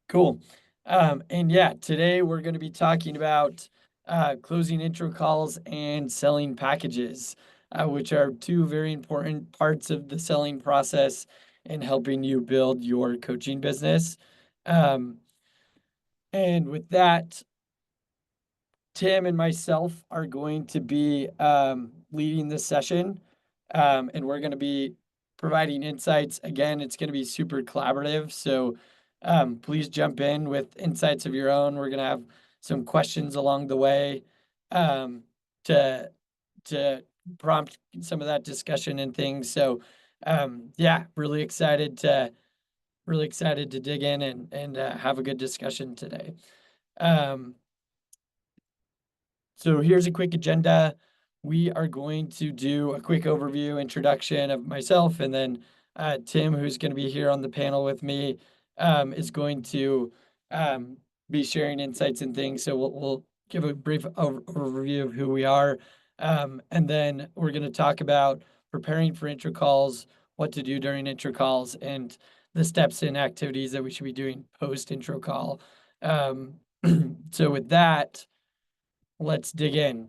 Cool. And yeah, today we're going to be talking about closing intro calls and selling packages, which are two very important parts of the selling process in helping you build your coaching business. Um, and with that, Tim and myself are going to be leading this session, and we're going to be providing insights. Again, it's going to be super collaborative, so please jump in with insights of your own. We're going to have some questions along the way um, to to prompt some of that discussion and things. So yeah, really excited to dig in and have a good discussion today. Um, So here's a quick agenda. We are going to do a quick overview, introduction of myself, and then Tim, who's going to be here on the panel with me, is going to um, be sharing insights and things. So we'll give a brief overview of who we are, and then we're going to talk about preparing for intro calls, what to do during intro calls, and the steps and activities that we should be doing post intro call. Um, so with that, let's dig in.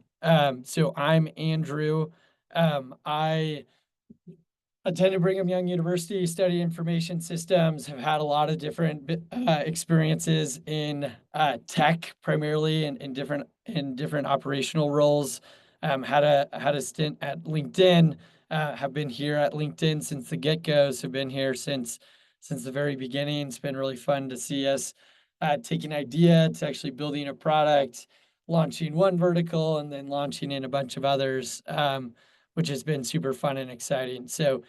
So I'm Andrew. I attended Brigham Young University, studied information systems, have had a lot of different experiences in tech, primarily in different operational roles. Had a stint at LinkedIn. Have been here at LinkedIn since the get-go. So been here since the very beginning. It's been really fun to see us take an idea to actually building a product, launching one vertical, and then launching in a bunch of others. Which has been super fun and exciting. So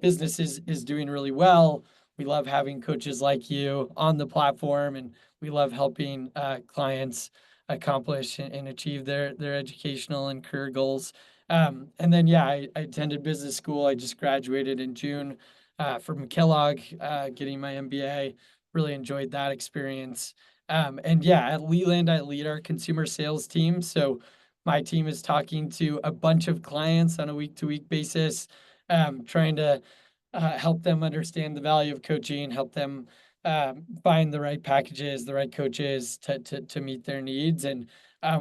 business is doing really well. We love having coaches like you on the platform, and we love helping clients accomplish and achieve their educational and career goals. And then, yeah, I attended business school. I just graduated in June from Kellogg, getting my MBA. Really enjoyed that experience. And yeah, at Leland, I lead our consumer sales team. So my team is talking to a bunch of clients on a week-to-week basis, trying to help them understand the value of coaching, help them find the right packages, the right coaches to meet their needs. And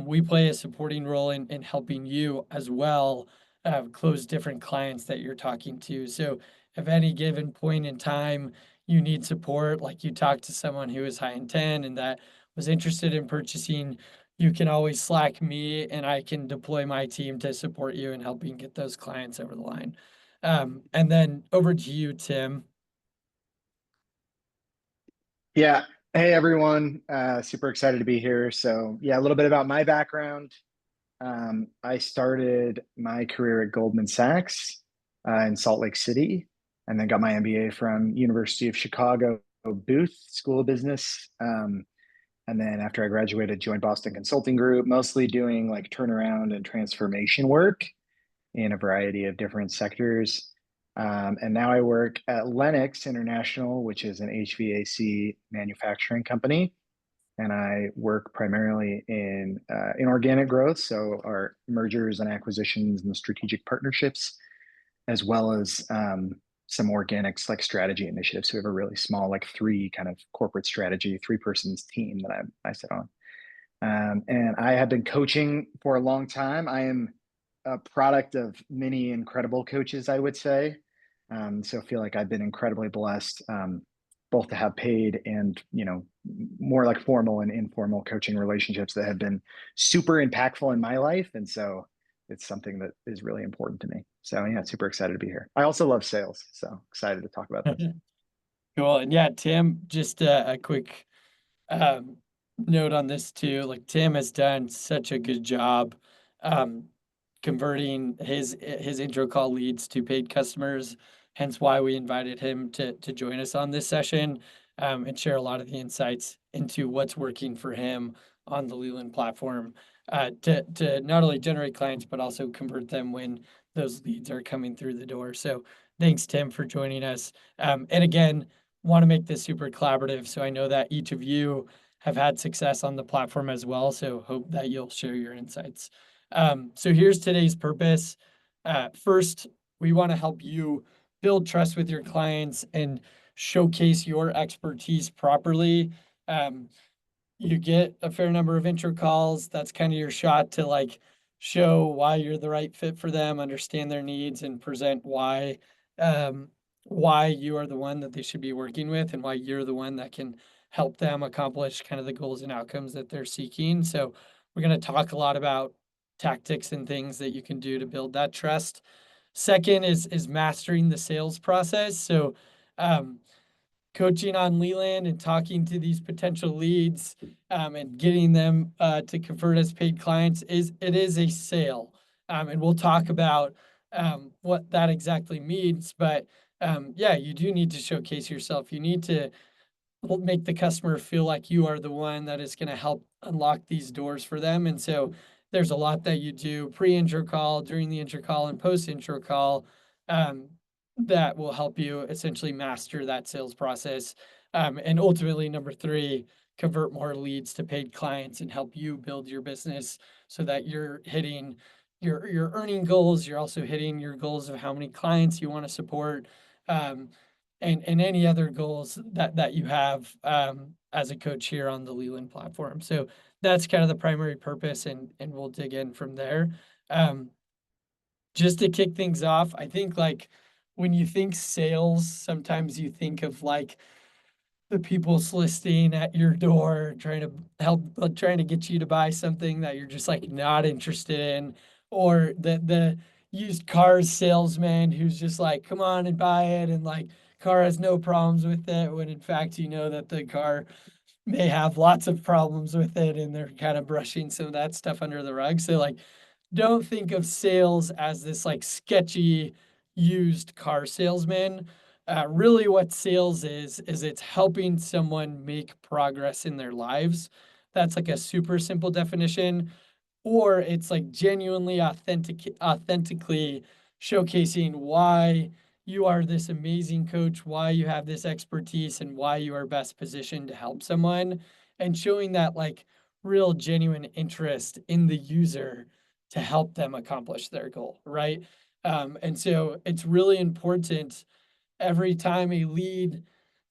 we play a supporting role in helping you as well close different clients that you're talking to. So if any given point in time you need support, like you talked to someone who is high intent and that was interested in purchasing, you can always Slack me and I can deploy my team to support you in helping get those clients over the line. And then over to you, Tim. Yeah. Hey, everyone. Super excited to be here. So, yeah, a little bit about my background. I started my career at Goldman Sachs in Salt Lake City, and then got my MBA from University of Chicago Booth School of Business. And then after I graduated, joined Boston Consulting Group, mostly doing like turnaround and transformation work in a variety of different sectors. And now I work at Lennox International, which is an HVAC manufacturing company. And I work primarily in inorganic growth, so our mergers and acquisitions and strategic partnerships, as well as some organics like strategy initiatives. So we have a really small, like three kind of corporate strategy, three-persons team that I sit on. And I have been coaching for a long time. I am a product of many incredible coaches, I would say. So I feel like I've been incredibly blessed, both to have paid and more like formal and informal coaching relationships that have been super impactful in my life. And so it's something that is really important to me. So yeah, super excited to be here. I also love sales, so excited to talk about this. Cool. And yeah, Tim, just a quick um, note on this too. Like Tim has done such a good job um, converting his intro call leads to paid customers. Hence why we invited him to join us on this session and share a lot of the insights into what's working for him on the Leland platform to not only generate clients but also convert them when those leads are coming through the door. So thanks, Tim, for joining us. And again, want to make this super collaborative. So I know that each of you have had success on the platform as well. So hope that you'll share your insights. So here's today's purpose. First, we want to help you build trust with your clients and showcase your expertise properly. You get a fair number of intro calls. That's kind of your shot to like show why you're the right fit for them, understand their needs, and present um, why you are the one that they should be working with, and why you're the one that can help them accomplish kind of the goals and outcomes that they're seeking. So we're going to talk a lot about tactics and things that you can do to build that trust. Second is mastering the sales process. So um, coaching on Leland and talking to these potential leads, and getting them to convert as paid clients is a sale. And we'll talk about what that exactly means. But yeah, you do need to showcase yourself. You need to make the customer feel like you are the one that is going to help unlock these doors for them. And so there's a lot that you do pre-intro call, during the intro call, and post-intro call, um, that will help you essentially master that sales process. And ultimately, number three, convert more leads to paid clients and help you build your business so that you're hitting your earning goals. You're also hitting your goals of how many clients you want to support. Um, and any other goals that you have as a coach here on the Leland platform. So that's kind of the primary purpose, and we'll dig in from there. Um, just to kick things off, I think like when you think sales, sometimes you think of like the people soliciting at your door, trying to help, trying to get you to buy something that you're just like not interested in, or the used cars salesman who's just like, come on and buy it, and like car has no problems with it, when in fact you know that the car may have lots of problems with it, and they're kind of brushing some of that stuff under the rug. So like, don't think of sales as this like sketchy used car salesman. Really, what sales is it's helping someone make progress in their lives. That's like a super simple definition. Or it's like genuinely authentically showcasing why you are this amazing coach, why you have this expertise, and why you are best positioned to help someone, and showing that like real genuine interest in the user to help them accomplish their goal, right? And so it's really important every time a lead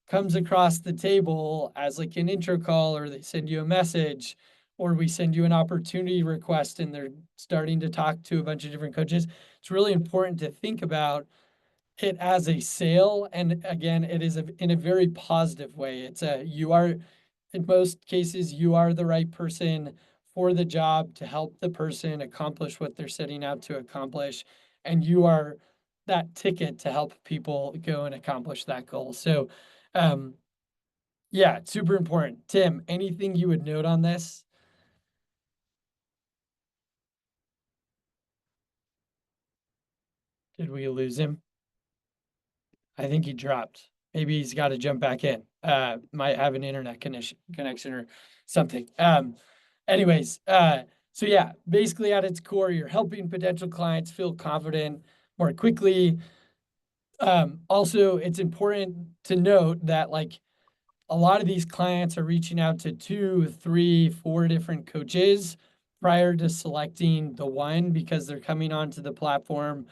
comes across the table as like an intro call, or they send you a message, or we send you an opportunity request and they're starting to talk to a bunch of different coaches. It's really important to think about it as a sale. And again, it is in a very positive way. You are, in most cases, you are the right person for the job to help the person accomplish what they're setting out to accomplish. And you are that ticket to help people go and accomplish that goal. So, um, yeah, it's super important. Tim, anything you would note on this? Did we lose him? I think he dropped. Maybe he's got to jump back in. Might have an internet connection or something. Anyways, so yeah, basically at its core, you're helping potential clients feel confident more quickly. Also, it's important to note that like a lot of these clients are reaching out to two, three, four different coaches prior to selecting the one, because they're coming onto the platform.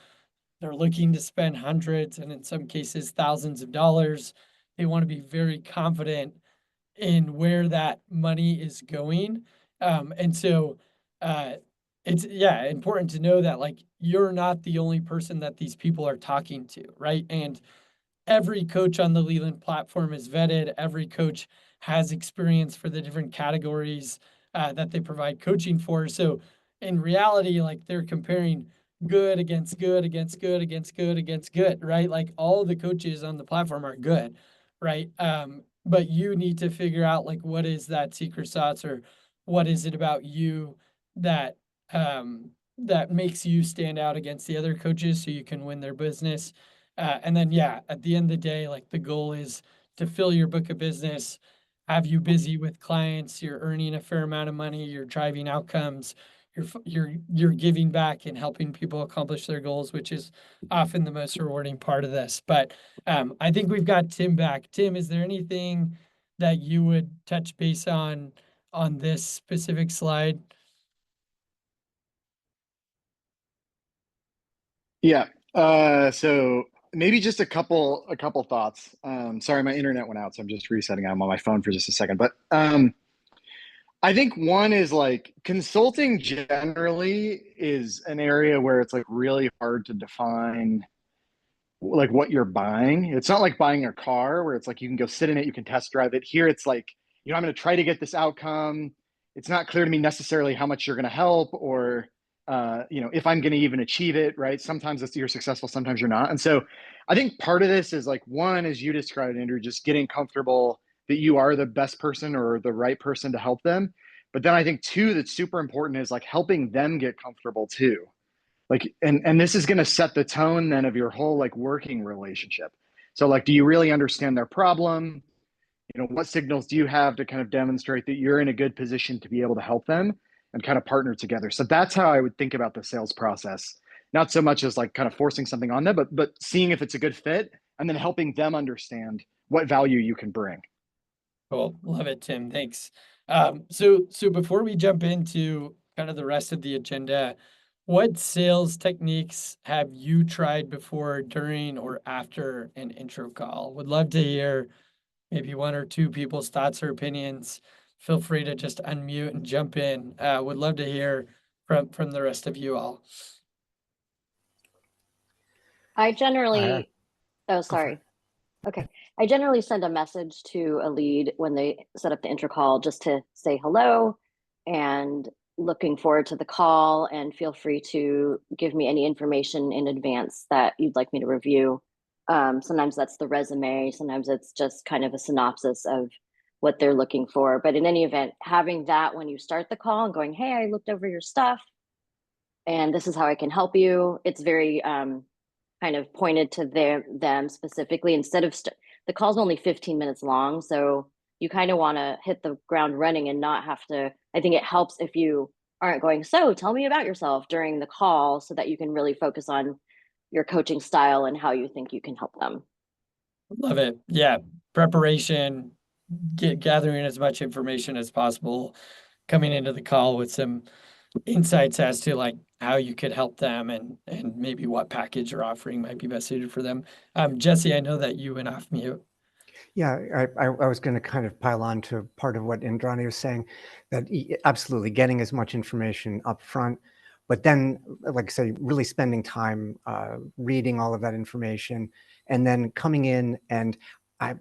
They're looking to spend hundreds and in some cases thousands of dollars. They want to be very confident in where that money is going. And so uh, it's, yeah, important to know that like you're not the only person that these people are talking to, right? And every coach on the Leland platform is vetted. Every coach has experience for the different categories that they provide coaching for. So in reality, like they're comparing good against good against good against good against good, right? Like all the coaches on the platform are good, right? But you need to figure out like what is that secret sauce, or what is it about you that that makes you stand out against the other coaches so you can win their business. And then, yeah, at the end of the day, like the goal is to fill your book of business, have you busy with clients, you're earning a fair amount of money, you're driving outcomes, you're giving back and helping people accomplish their goals, which is often the most rewarding part of this. But I think we've got Tim back. Tim, is there anything that you would touch base on this specific slide? Yeah. So maybe just a couple thoughts. Sorry, my internet went out, so I'm just resetting. I'm on my phone for just a second. But I think one is like consulting generally is an area where it's like really hard to define like what you're buying. It's not like buying a car where it's like you can go sit in it, you can test drive it. Here it's like, I'm going to try to get this outcome. It's not clear to me necessarily how much you're going to help or if I'm going to even achieve it, right? Sometimes you're successful, sometimes you're not. And so I think part of this is like one, as you described, Andrew, just getting comfortable that you are the best person or the right person to help them. But then I think two, that's super important is like helping them get comfortable too, like and this is going to set the tone then of your whole like working relationship. So like, do you really understand their problem? What signals do you have to kind of demonstrate that you're in a good position to be able to help them and kind of partner together? So that's how I would think about the sales process, not so much as like kind of forcing something on them, but seeing if it's a good fit and then helping them understand what value you can bring. Cool. Love it, Tim. Thanks. So before we jump into kind of the rest of the agenda, what sales techniques have you tried before, during, or after an intro call? Would love to hear maybe one or two people's thoughts or opinions. Feel free to just unmute and jump in. Would love to hear from the rest of you all. I I generally, oh, go for sorry. it. Okay. I generally send a message to a lead when they set up the intro call just to say hello and looking forward to the call, and feel free to give me any information in advance that you'd like me to review. Sometimes that's the resume, sometimes it's just kind of a synopsis of what they're looking for. But in any event, having that when you start the call and going, hey, I looked over your stuff and this is how I can help you. It's very kind of pointed to them specifically instead of the call's only 15 minutes long, so you kind of want to hit the ground running and not have to. I think it helps if you aren't going, so tell me about yourself during the call, so that you can really focus on your coaching style and how you think you can help them. Love it. Yeah. Preparation, gathering as much information as possible, coming into the call with some insights as to like how you could help them and maybe what package or offering might be best suited for them. Jesse, I know that you went off mute. Yeah, I was going to kind of pile on to part of what Indrani was saying, that absolutely getting as much information up front, but then, like I say, really spending time reading all of that information, and then coming in and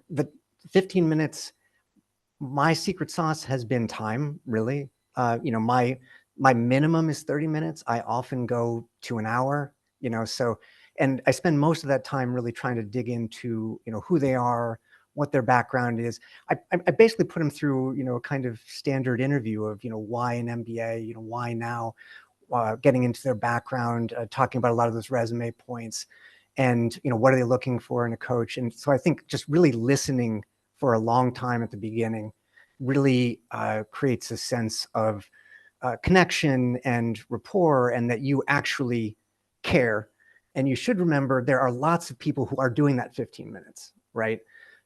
the 15 minutes. My secret sauce has been time, really. My minimum is 30 minutes. I often go to an hour, so, and I spend most of that time really trying to dig into, who they are, what their background is. I basically put them through, a kind of standard interview of, why an MBA, why now, getting into their background, talking about a lot of those resume points, and, what are they looking for in a coach? And so I think just really listening for a long time at the beginning really creates a sense of connection and rapport, and that you actually care. And you should remember there are lots of people who are doing that 15 minutes, right?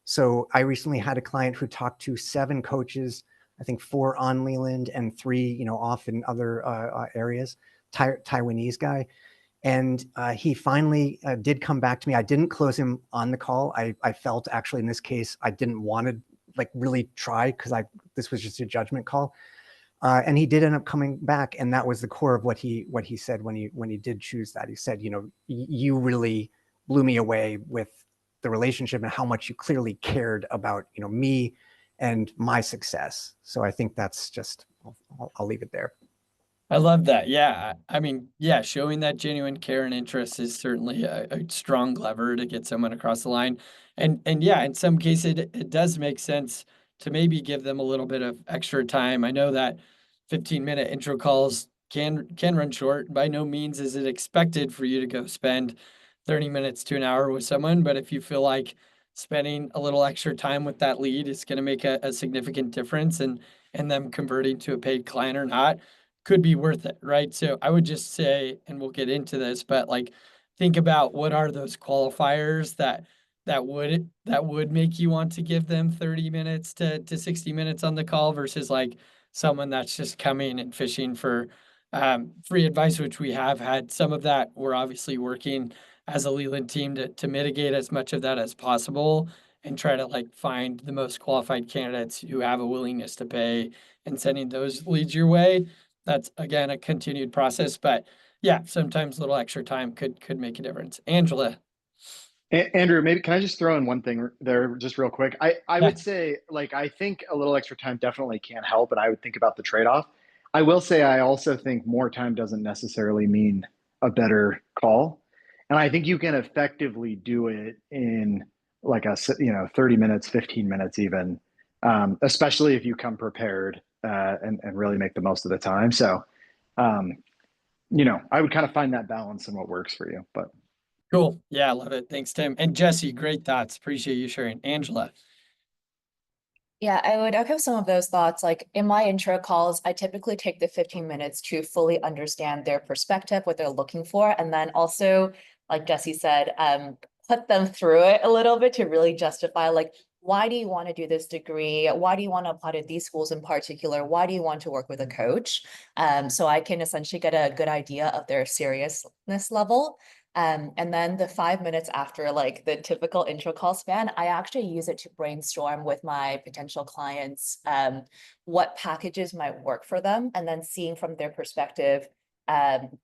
So I recently had a client who talked to 7 coaches, I think 4 on Leland and 3, off in other areas, Taiwanese guy. And he finally did come back to me. I didn't close him on the call. I felt actually in this case, I didn't want to like really try, because this was just a judgment call. And he did end up coming back, and that was the core of what he said when he did choose that. He said, you really blew me away with the relationship and how much you clearly cared about, me and my success. So I think that's just, I'll leave it there. I love that. Yeah. I mean, yeah, showing that genuine care and interest is certainly a strong lever to get someone across the line. And yeah, in some cases it does make sense to maybe give them a little bit of extra time. I know that 15-minute intro calls can run short. By no means is it expected for you to go spend 30 minutes to an hour with someone, but if you feel like spending a little extra time with that lead is going to make a significant difference and them converting to a paid client or not, could be worth it, right? So I would just say, and we'll get into this, but like think about what are those qualifiers that would make you want to give them 30 minutes to 60 minutes on the call versus like someone that's just coming and fishing for free advice, which we have had some of that. We're obviously working as a Leland team to mitigate as much of that as possible and try to like find the most qualified candidates who have a willingness to pay and sending those leads your way. That's again a continued process, but yeah, sometimes a little extra time could make a difference. Angela. Andrew, maybe can I just throw in one thing there just real quick? I Yeah. would say, like, I think a little extra time definitely can help, and I would think about the trade-off. I will say I also think more time doesn't necessarily mean a better call. And I think you can effectively do it in like 30 minutes, 15 minutes even, especially if you come prepared and really make the most of the time. So, um, I would kind of find that balance in what works for you. But Cool. Yeah, I love it. Thanks, Tim. And Jesse, great thoughts. Appreciate you sharing. Angela. Yeah, I would echo some of those thoughts. Like in my intro calls, I typically take the 15 minutes to fully understand their perspective, what they're looking for, and then also, like Jesse said, put them through it a little bit to really justify, like, why do you want to do this degree? Why do you want to apply to these schools in particular? Why do you want to work with a coach? So I can essentially get a good idea of their seriousness level. And then the 5 minutes after like the typical intro call span, I actually use it to brainstorm with my potential clients what packages might work for them, and then seeing from their perspective,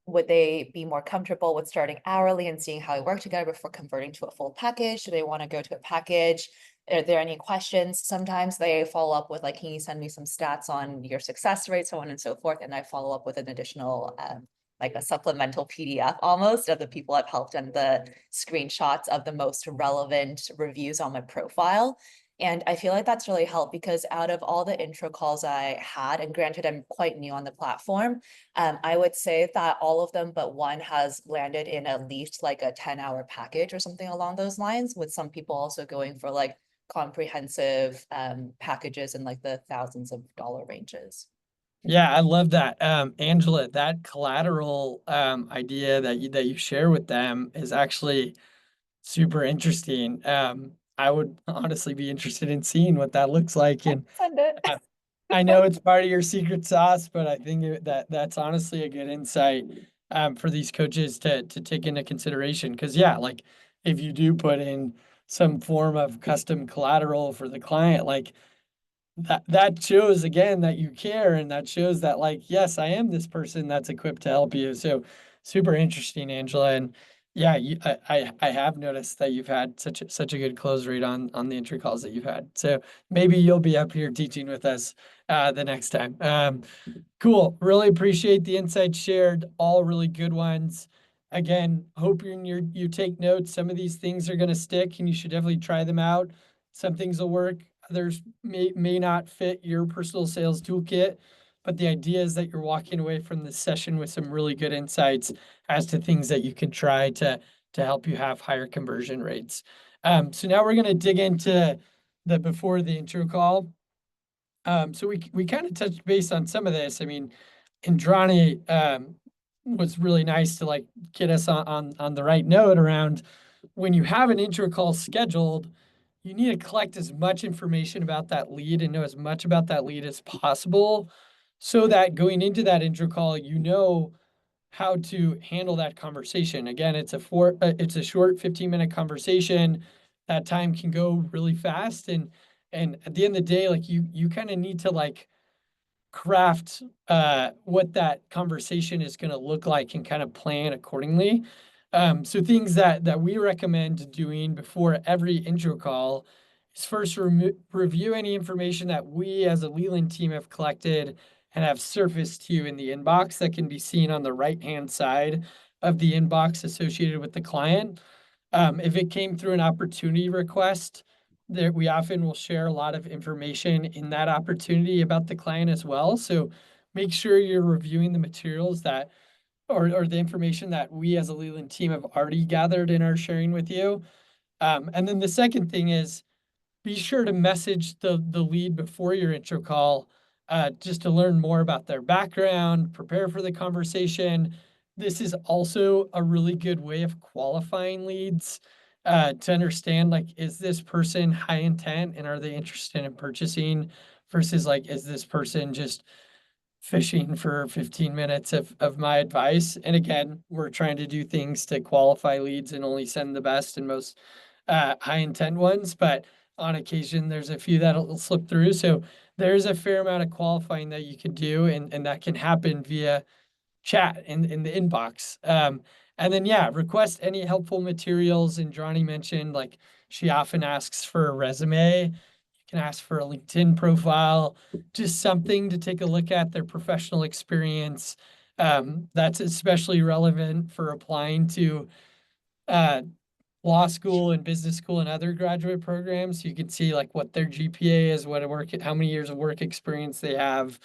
would they be more comfortable with starting hourly and seeing how we work together before converting to a full package? Do they want to go to a package? Are there any questions? Sometimes they follow up with like, can you send me some stats on your success rate, so on and so forth. And I follow up with an additional like a supplemental PDF almost of the people I've helped and the screenshots of the most relevant reviews on my profile. And I feel like that's really helped because out of all the intro calls I had, and granted I'm quite new on the platform, I would say that all of them but one has landed in at least like a 10-hour package or something along those lines, with some people also going for like comprehensive packages in like the thousands of dollar ranges. Yeah, I love that. Angela, that collateral idea that you share with them is actually super interesting. I would honestly be interested in seeing what that looks like. And Send it. I know it's part of your secret sauce, but I think that's honestly a good insight for these coaches to take into consideration. Because yeah, like if you do put in some form of custom collateral for the client, like that shows again that you care, and that shows that like, yes, I am this person that's equipped to help you. So super interesting, Angela. And yeah, I have noticed that you've had such a good close rate on the entry calls that you've had. So maybe you'll be up here teaching with us the next time. Cool. Really appreciate the insights shared, all really good ones. Again, hope you take notes. Some of these things are gonna stick and you should definitely try them out. Some things will work, others may not fit your personal sales toolkit, but the idea is that you're walking away from this session with some really good insights as to things that you can try to help you have higher conversion rates. So now we're gonna dig into the before the intro call. So we kind of touched base on some of this. I mean, Indrani was really nice to like get us on the right note around when you have an intro call scheduled, you need to collect as much information about that lead and know as much about that lead as possible so that going into that intro call, you know how to handle that conversation. Again, it's a short 15-minute conversation. That time can go really fast, and at the end of the day, like you kind of need to like craft what that conversation is going to look like and kind of plan accordingly. So things that we recommend doing before every intro call is first review any information that we as a Leland team have collected and have surfaced to you in the inbox that can be seen on the right-hand side of the inbox associated with the client. If it came through an opportunity request, there we often will share a lot of information in that opportunity about the client as well. So make sure you're reviewing the materials that or the information that we as a Leland team have already gathered and are sharing with you. And then the second thing is be sure to message the lead before your intro call, just to learn more about their background, prepare for the conversation. This is also a really good way of qualifying leads, to understand like, is this person high intent and are they interested in purchasing versus like, is this person just fishing for 15 minutes of my advice. And again, we're trying to do things to qualify leads and only send the best and most high intent ones. But on occasion, there's a few that'll slip through. So there's a fair amount of qualifying that you can do, and that can happen via chat in the inbox. And then, yeah, request any helpful materials. And Johnny mentioned, like, she often asks for a resume. You can ask for a LinkedIn profile, just something to take a look at their professional experience. That's especially relevant for applying to law school and business school and other graduate programs. You can see like what their GPA is, how many years of work experience they have,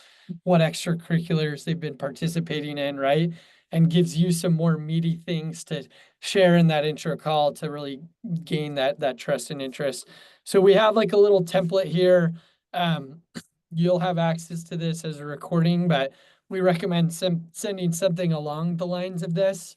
what extracurriculars they've been participating in, right? And gives you some more meaty things to share in that intro call to really gain that trust and interest. So we have like a little template here. You'll have access to this as a recording, but we recommend sending something along the lines of this.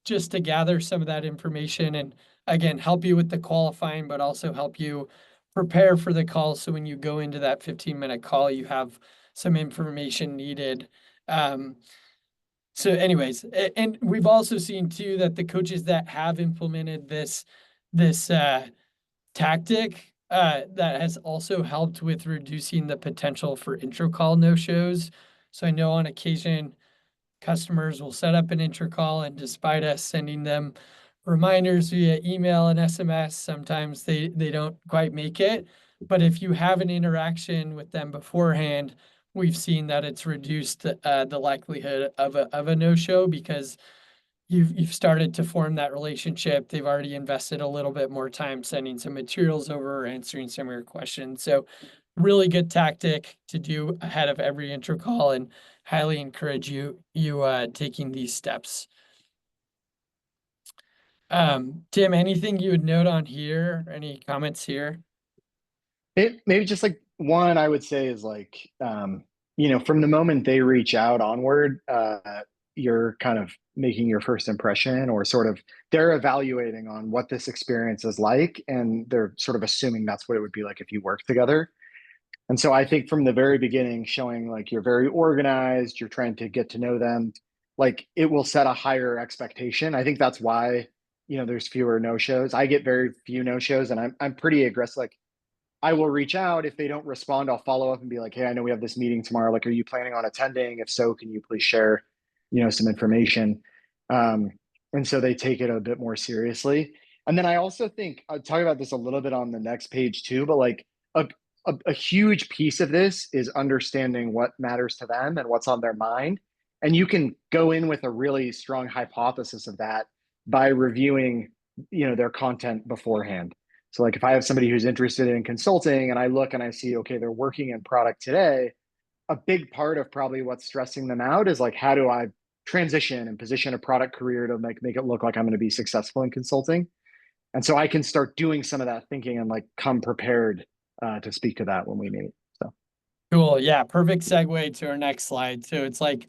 Just to gather some of that information and again, help you with the qualifying, but also help you prepare for the call. So when you go into that 15-minute call, you have some information needed. So anyways, and we've also seen too that the coaches that have implemented this tactic, that has also helped with reducing the potential for intro call no-shows. So I know on occasion, customers will set up an intro call, and despite us sending them reminders via email and SMS, sometimes they don't quite make it. But if you have an interaction with them beforehand, we've seen that it's reduced the likelihood of a no-show because you've started to form that relationship. They've already invested a little bit more time sending some materials over or answering some of your questions. So really good tactic to do ahead of every intro call, and highly encourage you taking these steps. Tim, anything you would note on here? Any comments here? Maybe just like one I would say is like, from the moment they reach out onward, you're kind of making your first impression, or sort of they're evaluating on what this experience is like, and they're sort of assuming that's what it would be like if you work together. And so I think from the very beginning, showing like you're very organized, you're trying to get to know them, like it will set a higher expectation. I think that's why, there's fewer no-shows. I get very few no-shows, and I'm pretty aggressive. Like I will reach out. If they don't respond, I'll follow up and be like, hey, I know we have this meeting tomorrow. Like, are you planning on attending? If so, can you please share, some information? And so they take it a bit more seriously. And then I also think I'll talk about this a little bit on the next page too, but like a huge piece of this is understanding what matters to them and what's on their mind. And you can go in with a really strong hypothesis of that by reviewing, their content beforehand. So like if I have somebody who's interested in consulting and I look and I see, okay, they're working in product today, a big part of probably what's stressing them out is like, how do I transition and position a product career to make it look like I'm going to be successful in consulting? And so I can start doing some of that thinking and like come prepared to speak to that when we meet. So Cool. Yeah, perfect segue to our next slide. So it's like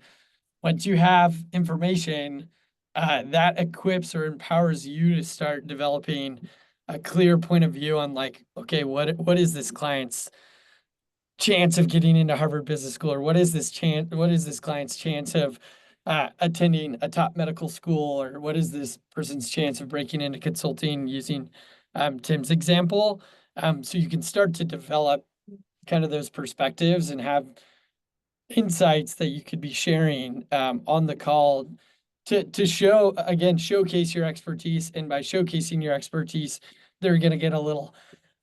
once you have information, that equips or empowers you to start developing a clear point of view on like, okay, what is this client's chance of getting into Harvard Business School, or what is this client's chance of attending a top medical school, or what is this person's chance of breaking into consulting using Tim's example. So you can start to develop kind of those perspectives and have insights that you could be sharing on the call to showcase your expertise. And by showcasing your expertise, they're going to get a little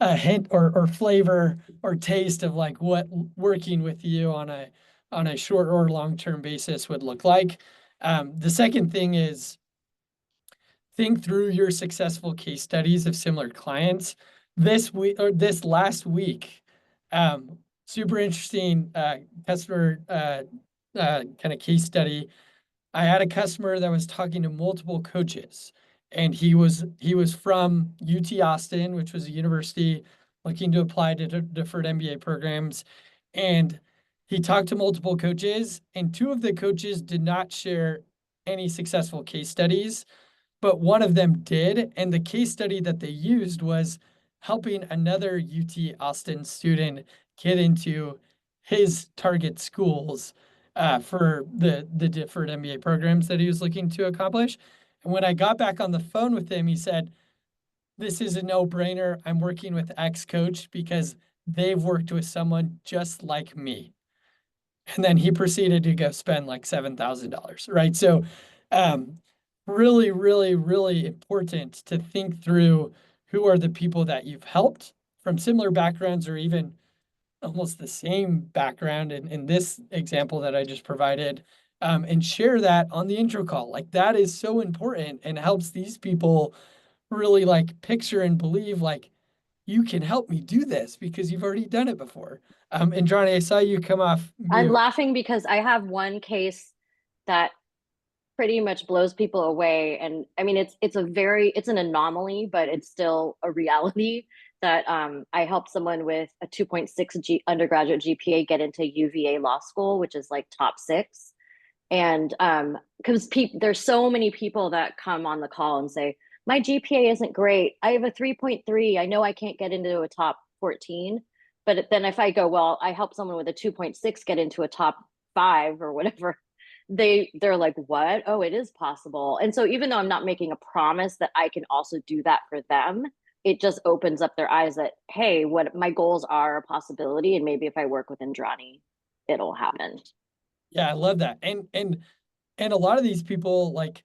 hint or flavor or taste of like what working with you on a short or long-term basis would look like. The second thing is think through your successful case studies of similar clients. This last week, super interesting customer kind of case study. I had a customer that was talking to multiple coaches, and he was from UT Austin, which was a university looking to apply to deferred MBA programs. And he talked to multiple coaches, and two of the coaches did not share any successful case studies, but one of them did. And the case study that they used was helping another UT Austin student get into his target schools for the different MBA programs that he was looking to accomplish. And when I got back on the phone with him, he said, "This is a no-brainer. I'm working with X coach because they've worked with someone just like me." And then he proceeded to go spend like $7,000, right? So, really, really, really important to think through who are the people that you've helped from similar backgrounds or even almost the same background in this example that I just provided, and share that on the intro call. Like that is so important and helps these people really like picture and believe like you can help me do this because you've already done it before. And Johnny, I saw you come off I'm mute. laughing because I have one case that pretty much blows people away. And I mean, it's an anomaly, but it's still a reality that I helped someone with a 2.6 undergraduate GPA get into UVA law school, which is like top 6. And because there's so many people that come on the call and say, my GPA isn't great. I have a 3.3. I know I can't get into a top 14. But then if I go, well, I helped someone with a 2.6 get into a top 5 or whatever, they're like, what? Oh, it is possible. And so even though I'm not making a promise that I can also do that for them, it just opens up their eyes that, hey, what my goals are a possibility. And maybe if I work with Indrani, it'll happen. Yeah, I love that. And a lot of these people, like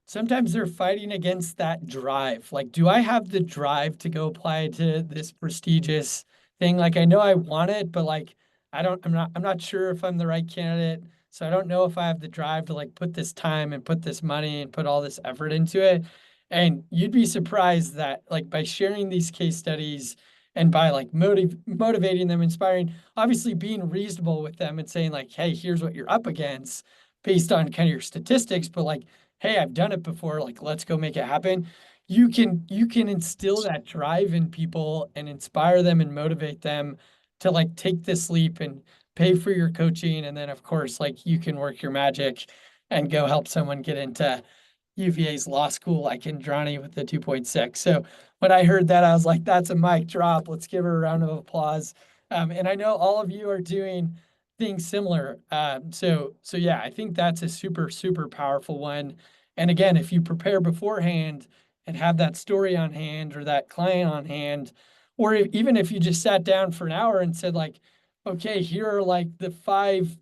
sometimes they're fighting against that drive. Like, do I have the drive to go apply to this prestigious thing? Like I know I want it, but like I'm not sure if I'm the right candidate. So I don't know if I have the drive to like put this time and put this money and put all this effort into it. And you'd be surprised that like by sharing these case studies and by like motivating them, inspiring, obviously being reasonable with them and saying like, hey, here's what you're up against based on kind of your statistics, but like, hey, I've done it before, like let's go make it happen. You can instill that drive in people and inspire them and motivate them to like take this leap and pay for your coaching. And then of course, like you can work your magic and go help someone get into UVA's law school like Indrani with the 2.6. So when I heard that, I was like, that's a mic drop. Let's give her a round of applause. And I know all of you are doing things similar. So yeah, I think that's a super, super powerful one. And again, if you prepare beforehand and have that story on hand or that client on hand, or even if you just sat down for an hour and said like, okay, here are like the 5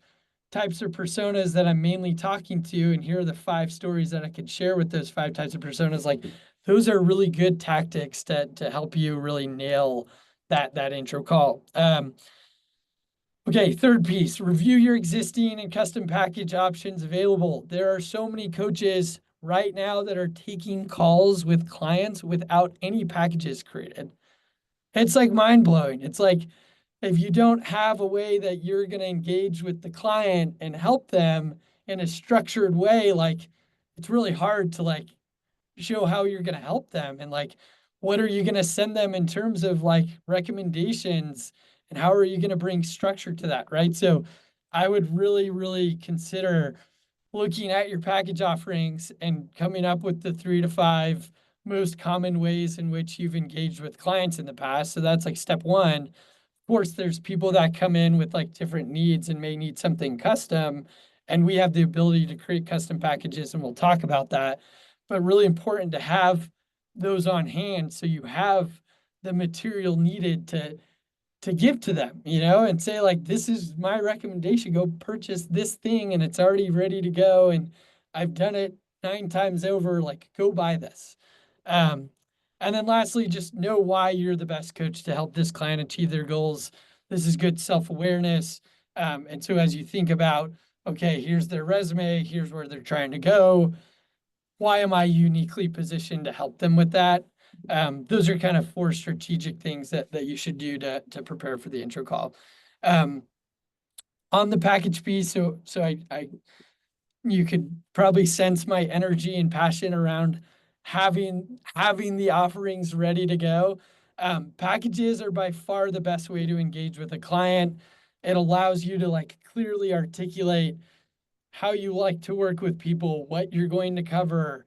types of personas that I'm mainly talking to, and here are the 5 stories that I could share with those 5 types of personas. Like those are really good tactics to help you really nail that intro call. Okay, third piece, review your existing and custom package options available. There are so many coaches right now that are taking calls with clients without any packages created. It's like mind blowing. It's like if you don't have a way that you're going to engage with the client and help them in a structured way, like it's really hard to like show how you're going to help them and like what are you going to send them in terms of like recommendations and how are you going to bring structure to that, right? So I would really, really consider looking at your package offerings and coming up with the 3 to 5 most common ways in which you've engaged with clients in the past. So that's like step 1. Of course, there's people that come in with like different needs and may need something custom, and we have the ability to create custom packages, and we'll talk about that. But really important to have those on hand so you have the material needed to give to them, and say like, this is my recommendation, go purchase this thing and it's already ready to go and I've done it 9 times over, like go buy this. And then lastly, just know why you're the best coach to help this client achieve their goals. This is good self-awareness. And so as you think about, okay, here's their resume, here's where they're trying to go, why am I uniquely positioned to help them with that? Those are kind of 4 strategic things that you should do to prepare for the intro call. On the package piece, so I you could probably sense my energy and passion around having the offerings ready to go. Packages are by far the best way to engage with a client. It allows you to like clearly articulate how you like to work with people, what you're going to cover,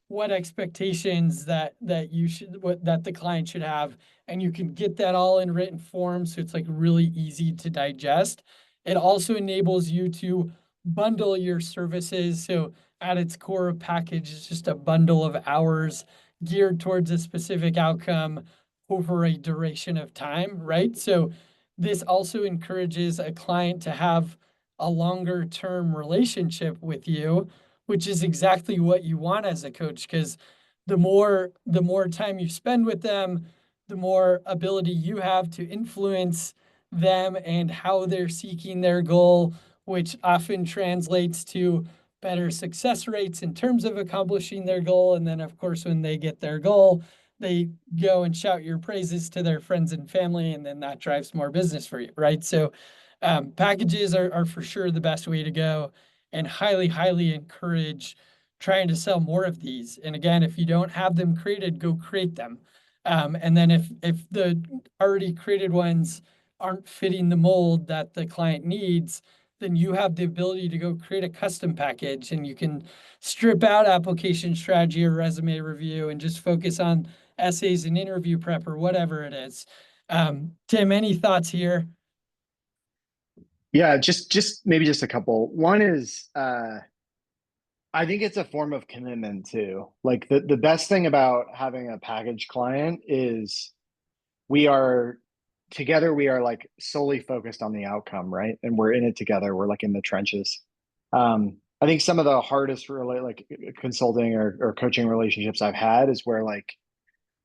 what expectations that the client should have, and you can get that all in written form, so it's like really easy to digest. It also enables you to bundle your services. So at its core, a package is just a bundle of hours geared towards a specific outcome over a duration of time, right? So this also encourages a client to have a longer term relationship with you, which is exactly what you want as a coach, because the more time you spend with them, the more ability you have to influence them and how they're seeking their goal, which often translates to better success rates in terms of accomplishing their goal. And then, of course, when they get their goal, they go and shout your praises to their friends and family, and then that drives more business for you, right? So packages are for sure the best way to go, and highly encourage trying to sell more of these. And again, if you don't have them created, go create them. And then if the already created ones aren't fitting the mold that the client needs, then you have the ability to go create a custom package, and you can strip out application strategy or resume review and just focus on essays and interview prep or whatever it is. Tim, any thoughts here? Yeah, maybe just a couple. One is I think it's a form of commitment too. Like the best thing about having a package client is we are together, we are like solely focused on the outcome, right? And we're in it together. We're like in the trenches. I think some of the hardest really like consulting or coaching relationships I've had is where like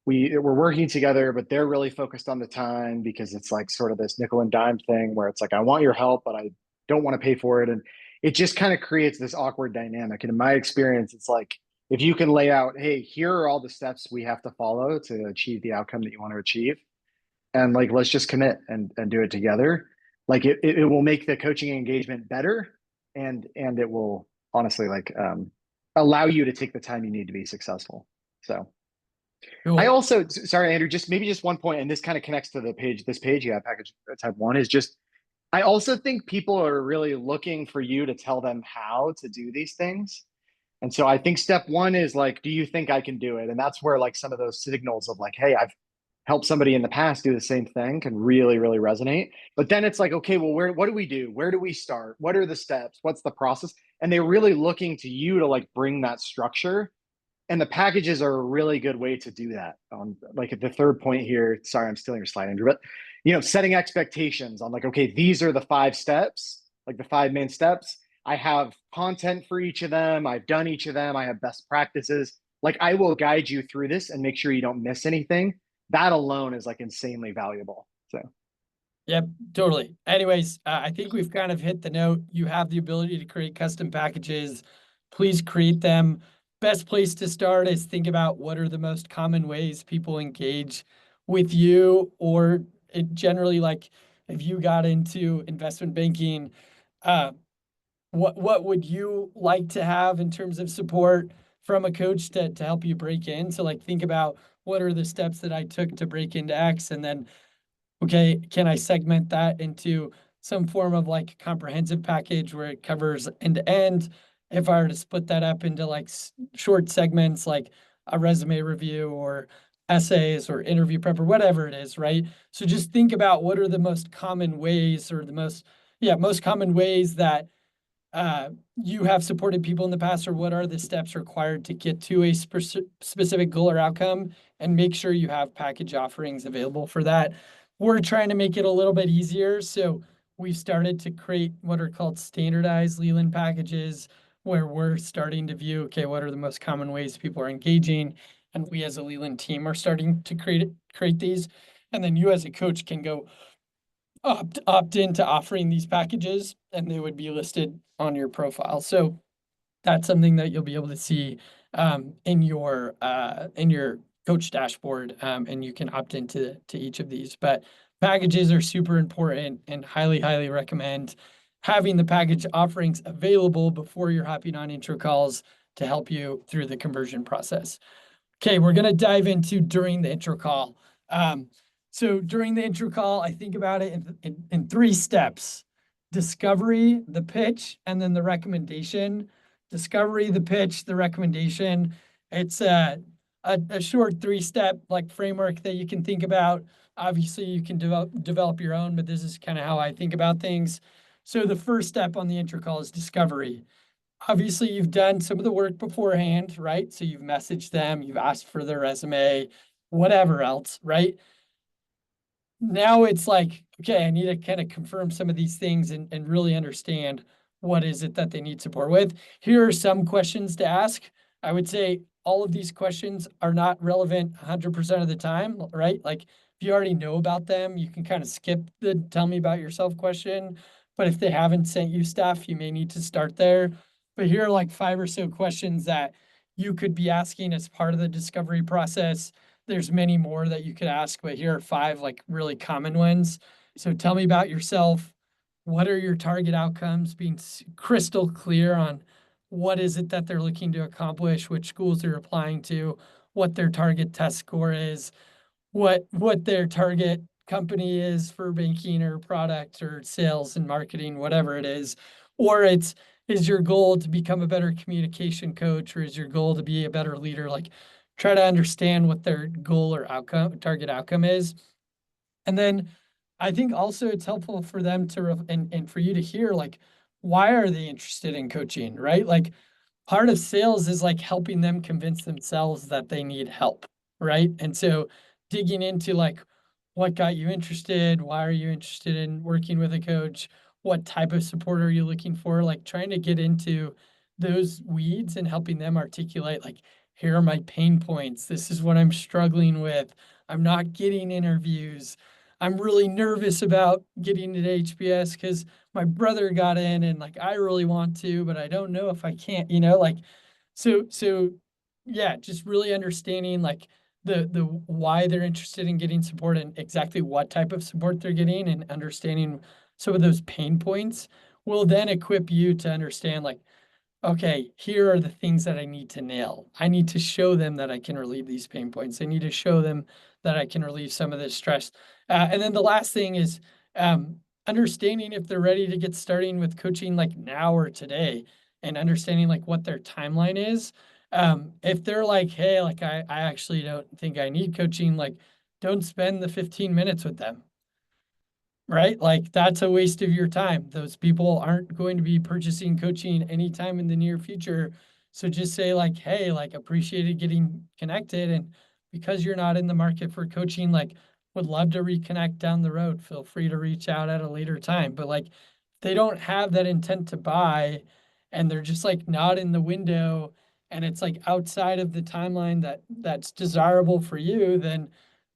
we're working together, but they're really focused on the time because it's like sort of this nickel and dime thing where it's like, I want your help, but I don't want to pay for it. And it just kind of creates this awkward dynamic. And in my experience, it's like, if you can lay out, hey, here are all the steps we have to follow to achieve the outcome that you want to achieve. And like, let's just commit and do it together. Like it will make the coaching engagement better. And it will honestly like allow you to take the time you need to be successful. So Cool. I also, sorry, Andrew, maybe just one point, and this kind of connects to this page you have, package type 1, is just, I also think people are really looking for you to tell them how to do these things. And so I think step 1 is like, do you think I can do it? And that's where like some of those signals of like, hey, I've helped somebody in the past do the same thing can really, really resonate. But then it's like, okay, well, what do we do? Where do we start? What are the steps? What's the process? And they're really looking to you to like bring that structure. And the packages are a really good way to do that. Like at the third point here, sorry, I'm stealing your slide, Andrew, but setting expectations on like, okay, these are the 5 steps, like the 5 main steps. I have content for each of them. I've done each of them. I have best practices. Like I will guide you through this and make sure you don't miss anything. That alone is like insanely valuable. So. Yep, totally. Anyways, I think we've kind of hit the note. You have the ability to create custom packages. Please create them. Best place to start is think about what are the most common ways people engage with you, or it generally, like if you got into investment banking, what would you like to have in terms of support from a coach to help you break in? So like think about what are the steps that I took to break into X, and then okay, can I segment that into some form of like comprehensive package where it covers end to end? If I were to split that up into like short segments, like a resume review or essays or interview prep or whatever it is, right? So just think about what are the most common ways, or the most common ways that you have supported people in the past, or what are the steps required to get to a specific goal or outcome, and make sure you have package offerings available for that. We're trying to make it a little bit easier. So we've started to create what are called standardized Leland packages, where we're starting to view, okay, what are the most common ways people are engaging? And we as a Leland team are starting to create these. And then you as a coach can go opt into offering these packages, and they would be listed on your profile. So that's something that you'll be able to see in your coach dashboard, and you can opt into each of these. But packages are super important, and highly recommend having the package offerings available before you're hopping on intro calls to help you through the conversion process. Okay, we're gonna dive into during the intro call. So during the intro call, I think about it in 3 steps: discovery, the pitch, and then the recommendation. Discovery, the pitch, the recommendation. It's a short 3-step like framework that you can think about. Obviously, you can develop your own, but this is kind of how I think about things. So the first step on the intro call is discovery. Obviously, you've done some of the work beforehand, right? So you've messaged them, you've asked for their resume, whatever else, right? Now it's like, okay, I need to kind of confirm some of these things and really understand what is it that they need support with. Here are some questions to ask. I would say all of these questions are not relevant 100% of the time, right? Like if you already know about them, you can kind of skip the tell me about yourself question. But if they haven't sent you stuff, you may need to start there. But here are like 5 or so questions that you could be asking as part of the discovery process. There's many more that you could ask, but here are 5 like really common ones. So tell me about yourself. What are your target outcomes? Being crystal clear on what is it that they're looking to accomplish, which schools they're applying to, what their target test score is, what their target company is for banking or product or sales and marketing, whatever it is. Or is your goal to become a better communication coach, or is your goal to be a better leader? Like try to understand what their goal or target outcome is. And then I think also it's helpful for them to, and for you to hear, like, why are they interested in coaching, right? Like part of sales is like helping them convince themselves that they need help, right? And so digging into like what got you interested, why are you interested in working with a coach, what type of support are you looking for, like trying to get into those weeds and helping them articulate like, here are my pain points, this is what I'm struggling with, I'm not getting interviews, I'm really nervous about getting into HBS because my brother got in and like I really want to, but I don't know if I can't, like so yeah, just really understanding like the why they're interested in getting support and exactly what type of support they're getting, and understanding some of those pain points will then equip you to understand like, okay, here are the things that I need to nail. I need to show them that I can relieve these pain points. I need to show them that I can relieve some of this stress. And then the last thing is understanding if they're ready to get starting with coaching like now or today, and understanding like what their timeline is. If they're like, hey, like I actually don't think I need coaching, like don't spend the 15 minutes with them. Right? Like that's a waste of your time. Those people aren't going to be purchasing coaching anytime in the near future. So just say like, hey, like appreciated getting connected. And because you're not in the market for coaching, like would love to reconnect down the road. Feel free to reach out at a later time. But like they don't have that intent to buy and they're just like not in the window and it's like outside of the timeline that's desirable for you, then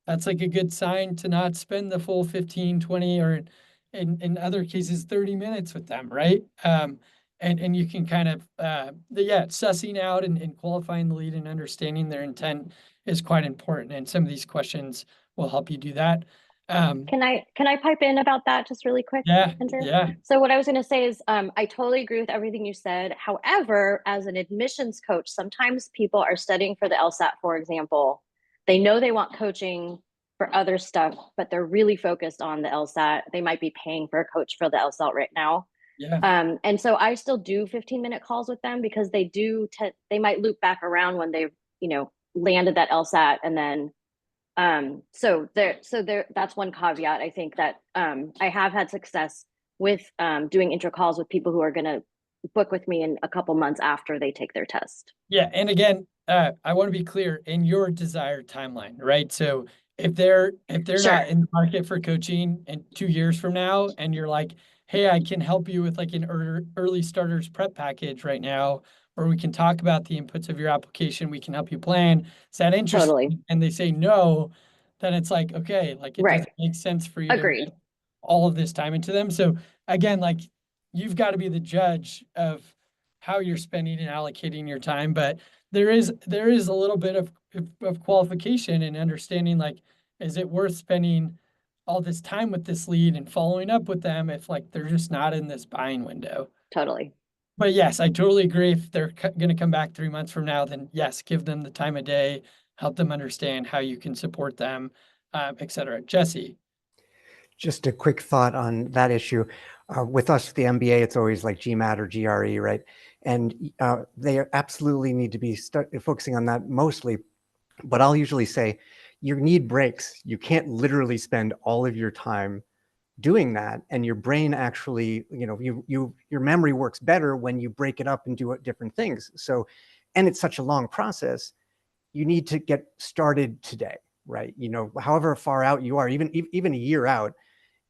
that's like a good sign to not spend the full 15, 20, or in other cases, 30 minutes with them, right? And you can kind of, sussing out and qualifying the lead and understanding their intent is quite important. And some of these questions will help you do that. Can I pipe in about that just really quick, Yeah, Andrew? yeah. So what I was going to say is I totally agree with everything you said. However, as an admissions coach, sometimes people are studying for the LSAT, for example. They know they want coaching for other stuff, but they're really focused on the LSAT. They might be paying for a coach for the LSAT right now. Yeah. And so I still do 15-minute calls with them because they they might loop back around when they've, landed that LSAT, and then so that's one caveat. I think that I have had success with doing intro calls with people who are going to book with me in a couple months after they take their test. Yeah. And again, I want to be clear in your desired timeline, right? So if they're Sure. not in the market for coaching in 2 years from now, and you're like, hey, I can help you with like an early starters prep package right now, or we can talk about the inputs of your application, we can help you plan. Is that interesting? Totally. And they say no, then it's like, okay, like it Right. doesn't make sense for you to Agreed. invest all of this time into them. So again, like you've got to be the judge of how you're spending and allocating your time. But there is a little bit of qualification and understanding, like, is it worth spending all this time with this lead and following up with them if like they're just not in this buying window? Totally. But yes, I totally agree. If they're going to come back 3 months from now, then yes, give them the time of day, help them understand how you can support them, et cetera. Jesse. Just a quick thought on that issue. With us, the MBA, it's always like GMAT or GRE, right? And they absolutely need to be focusing on that mostly. But I'll usually say you need breaks. You can't literally spend all of your time doing that, and your brain actually, your memory works better when you break it up and do different things. So, and it's such a long process, you need to get started today, right? However far out you are, even a year out,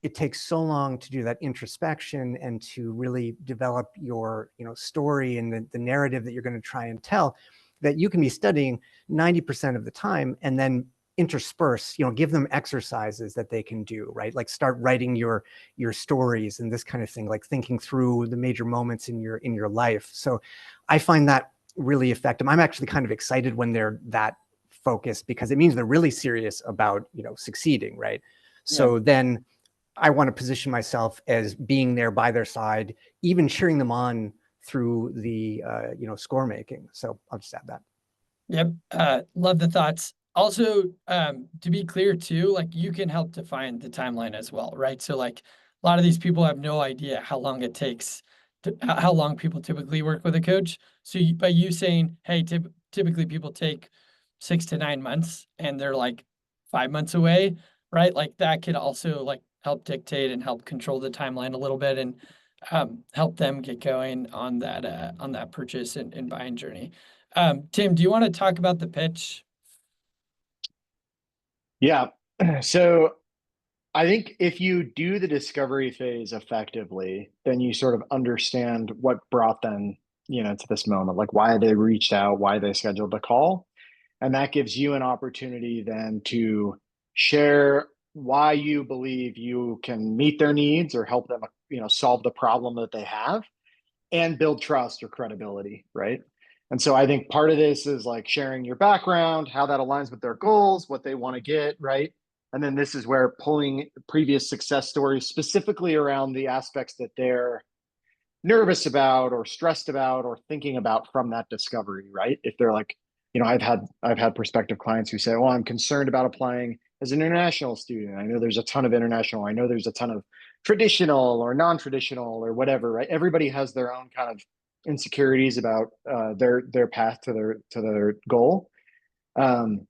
it takes so long to do that introspection and to really develop your story and the narrative that you're going to try and tell, that you can be studying 90% of the time and then intersperse, give them exercises that they can do, right? Like start writing your stories and this kind of thing, like thinking through the major moments in your life. So I find that really effective. I'm actually kind of excited when they're that focused, because it means they're really serious about succeeding, right? So then I want to position myself as being there by their side, even cheering them on through the score making. So I'll just add that. Yep. Love the thoughts. Also, to be clear too, like you can help define the timeline as well, right? So like a lot of these people have no idea how long it takes how long people typically work with a coach. So by you saying, hey, typically people take 6 to 9 months and they're like 5 months away, right? Like that could also like help dictate and help control the timeline a little bit and help them get going on that purchase and buying journey. Tim, do you want to talk about the pitch? Yeah. So I think if you do the discovery phase effectively, then you sort of understand what brought them, to this moment, like why they reached out, why they scheduled the call. And that gives you an opportunity then to share why you believe you can meet their needs or help them, solve the problem that they have, and build trust or credibility, right? And so I think part of this is like sharing your background, how that aligns with their goals, what they want to get, right? And then this is where pulling previous success stories specifically around the aspects that they're nervous about or stressed about or thinking about from that discovery, right? If they're like, I've had prospective clients who say, well, I'm concerned about applying as an international student. I know there's a ton of international. I know there's a ton of traditional or non-traditional or whatever, right? Everybody has their own kind of insecurities about their path to their goal. And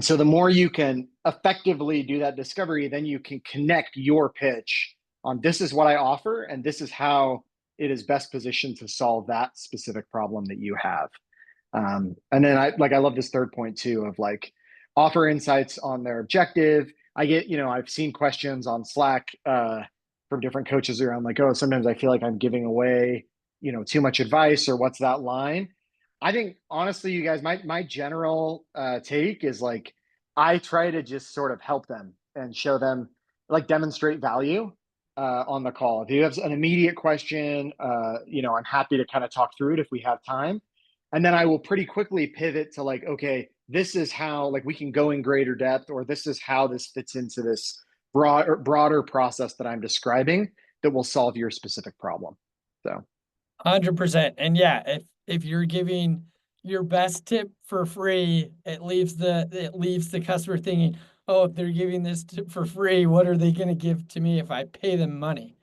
so the more you can effectively do that discovery, then you can connect your pitch on this is what I offer, and this is how it is best positioned to solve that specific problem that you have. And then I love this third point too, of like offer insights on their objective. I've seen questions on Slack from different coaches around like, oh, sometimes I feel like I'm giving away, too much advice, or what's that line? I think honestly, you guys, my general take is like, I try to just sort of help them and show them, like demonstrate value on the call. If you have an immediate question, I'm happy to kind of talk through it if we have time. And then I will pretty quickly pivot to like, okay, this is how like we can go in greater depth, or this is how this fits into this broader process that I'm describing that will solve your specific problem. So 100%. And yeah, if you're giving your best tip for free, it leaves the customer thinking, oh, if they're giving this tip for free, what are they going to give to me if I pay them money?